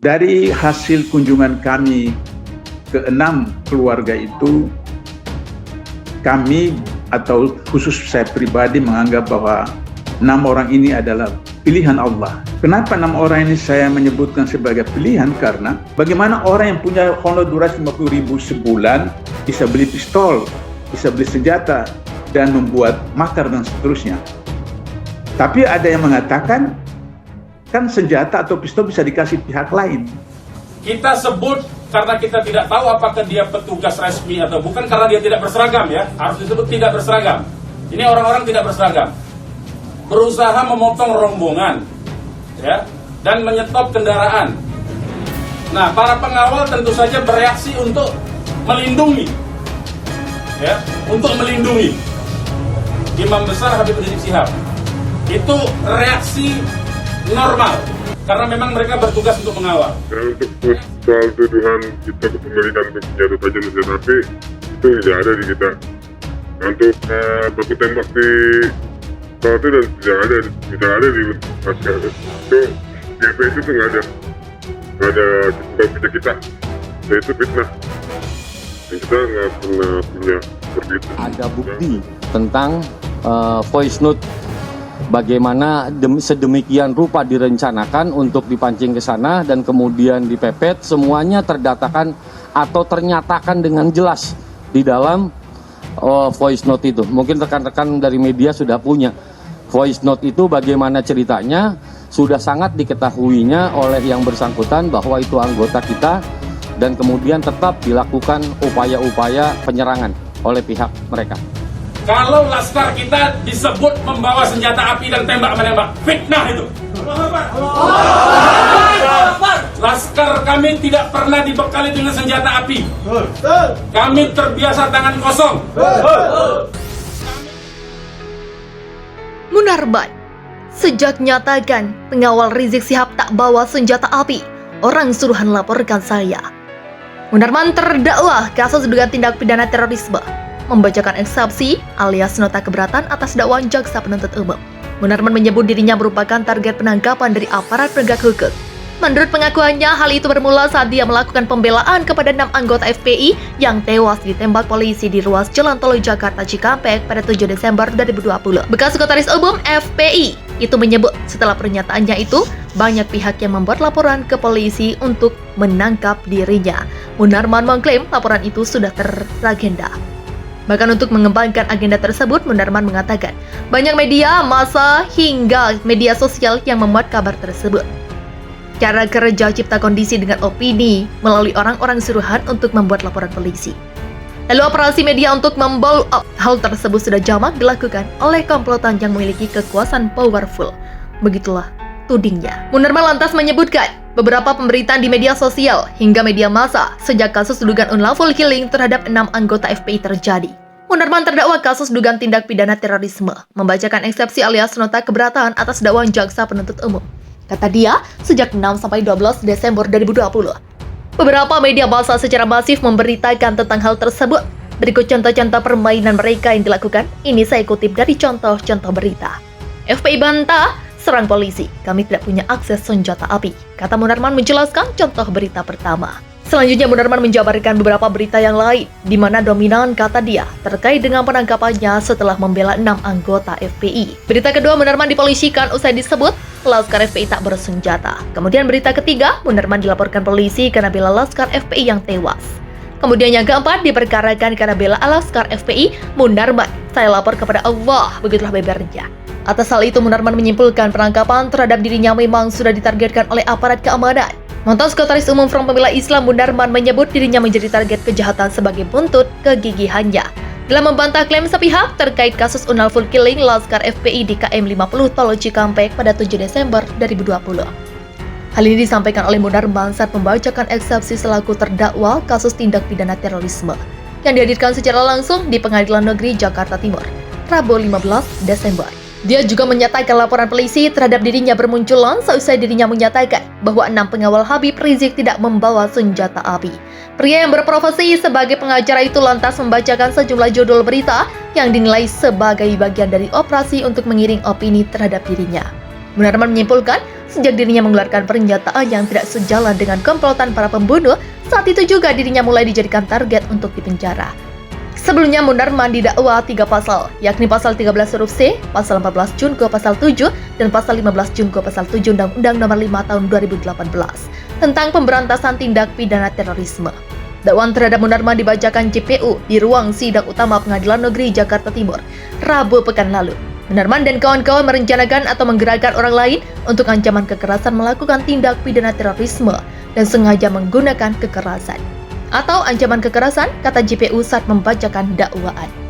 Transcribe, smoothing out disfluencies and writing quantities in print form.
Dari hasil kunjungan kami ke 6 keluarga itu, kami atau khusus saya pribadi menganggap bahwa 6 orang ini adalah pilihan Allah. Kenapa 6 orang ini saya menyebutkan sebagai pilihan? Karena bagaimana orang yang punya honor 250.000 sebulan bisa beli pistol, bisa beli senjata, dan membuat makar dan seterusnya. Tapi ada yang mengatakan, kan senjata atau pistol bisa dikasih pihak lain. Kita sebut karena kita tidak tahu apakah dia petugas resmi atau bukan, karena dia tidak berseragam ya. Harus disebut tidak berseragam. Ini orang-orang tidak berseragam. Berusaha memotong rombongan ya, dan menyetop kendaraan. Nah, para pengawal tentu saja bereaksi untuk melindungi ya, untuk melindungi Imam Besar Habib Rizik Syihab. Itu reaksi normal karena memang mereka bertugas untuk mengawal. Dan untuk soal tuduhan kita kepemilikan senjata tajam dan senjata api itu tidak ada di kita. Untuk baku tembak di pesawat itu dan tidak ada di masyarakat. Itu di FPI itu nggak ada kita kita. Dan itu fitnah. Dan kita nggak pernah punya seperti itu. Ada bukti tentang voice note bagaimana sedemikian rupa direncanakan untuk dipancing ke sana dan kemudian dipepet, semuanya terdatakan atau ternyatakan dengan jelas di dalam voice note itu. Mungkin rekan-rekan dari media sudah punya voice note itu, bagaimana ceritanya sudah sangat diketahuinya oleh yang bersangkutan bahwa itu anggota kita, dan kemudian tetap dilakukan upaya-upaya penyerangan oleh pihak mereka. Kalau laskar kita disebut membawa senjata api dan tembak-menembak, fitnah itu. Laskar kami tidak pernah dibekali dengan senjata api. Kami terbiasa tangan kosong. Munarman, sejak nyatakan pengawal Rizik Syihab tak bawa senjata api, orang suruhan laporkan saya. Munarman terdakwa kasus dugaan tindak pidana terorisme, membacakan eksepsi alias nota keberatan atas dakwaan jaksa penuntut umum. Munarman menyebut dirinya merupakan target penangkapan dari aparat penegak hukum. Menurut pengakuannya, hal itu bermula saat dia melakukan pembelaan kepada 6 anggota FPI yang tewas ditembak polisi di ruas Jalan Tol Jakarta Cikampek pada 7 Desember 2020. Bekas Sekretaris Umum FPI itu menyebut setelah pernyataannya itu, banyak pihak yang membuat laporan ke polisi untuk menangkap dirinya. Munarman mengklaim laporan itu sudah teragenda. Bahkan untuk mengembangkan agenda tersebut, Munarman mengatakan banyak media, massa, hingga media sosial yang memuat kabar tersebut. Cara kerja cipta kondisi dengan opini melalui orang-orang suruhan untuk membuat laporan polisi. Lalu operasi media untuk memblow up hal tersebut sudah jamak dilakukan oleh komplotan yang memiliki kekuasaan powerful. Begitulah tudingnya. Munarman lantas menyebutkan beberapa pemberitaan di media sosial hingga media massa sejak kasus dugaan unlawful killing terhadap 6 anggota FPI terjadi. Munarman terdakwa kasus dugaan tindak pidana terorisme, membacakan eksepsi alias nota keberatan atas dakwaan jaksa penuntut umum. Kata dia, sejak 6 sampai 12 Desember 2020, beberapa media massa secara masif memberitakan tentang hal tersebut. Berikut contoh-contoh permainan mereka yang dilakukan. Ini saya kutip dari contoh-contoh berita. FPI bantah serang polisi, kami tidak punya akses senjata api, kata Munarman menjelaskan contoh berita pertama. Selanjutnya Munarman menjabarkan beberapa berita yang lain, di mana dominan, kata dia, terkait dengan penangkapannya setelah membela 6 anggota FPI. Berita kedua, Munarman dipolisikan usai disebut Laskar FPI tak bersenjata. Kemudian berita ketiga, Munarman dilaporkan polisi karena bela Laskar FPI yang tewas. Kemudian yang keempat, diperkarakan karena bela Laskar FPI, Munarman, saya lapor kepada Allah, begitulah bebernya. Atas hal itu, Munarman menyimpulkan penangkapan terhadap dirinya memang sudah ditargetkan oleh aparat keamanan. Mantan Sekretaris Umum Front Pembela Islam Munarman menyebut dirinya menjadi target kejahatan sebagai buntut kegigihannya dalam membantah klaim sepihak terkait kasus unlawful killing Laskar FPI di KM 50 Tol Cikampek pada 7 Desember 2020. Hal ini disampaikan oleh Munarman saat membacakan eksepsi selaku terdakwa kasus tindak pidana terorisme yang dihadirkan secara langsung di Pengadilan Negeri Jakarta Timur, Rabu 15 Desember. Dia juga menyatakan laporan polisi terhadap dirinya bermunculan seusai dirinya menyatakan bahwa 6 pengawal Habib Rizik tidak membawa senjata api. Pria yang berprofesi sebagai pengacara itu lantas membacakan sejumlah judul berita yang dinilai sebagai bagian dari operasi untuk mengiring opini terhadap dirinya. Munarman menyimpulkan, sejak dirinya mengeluarkan pernyataan yang tidak sejalan dengan komplotan para pembunuh, saat itu juga dirinya mulai dijadikan target untuk dipenjara. Sebelumnya Munarman didakwa 3 pasal, yakni pasal 13 huruf C, pasal 14 Junko pasal 7, dan pasal 15 Junko pasal 7 Undang-Undang Nomor 5 Tahun 2018 tentang pemberantasan tindak pidana terorisme. Dakwaan terhadap Munarman dibacakan JPU di ruang sidang utama Pengadilan Negeri Jakarta Timur, Rabu pekan lalu. Munarman dan kawan-kawan merencanakan atau menggerakkan orang lain untuk ancaman kekerasan melakukan tindak pidana terorisme dan sengaja menggunakan kekerasan. Atau ancaman kekerasan, kata JPU saat membacakan dakwaan.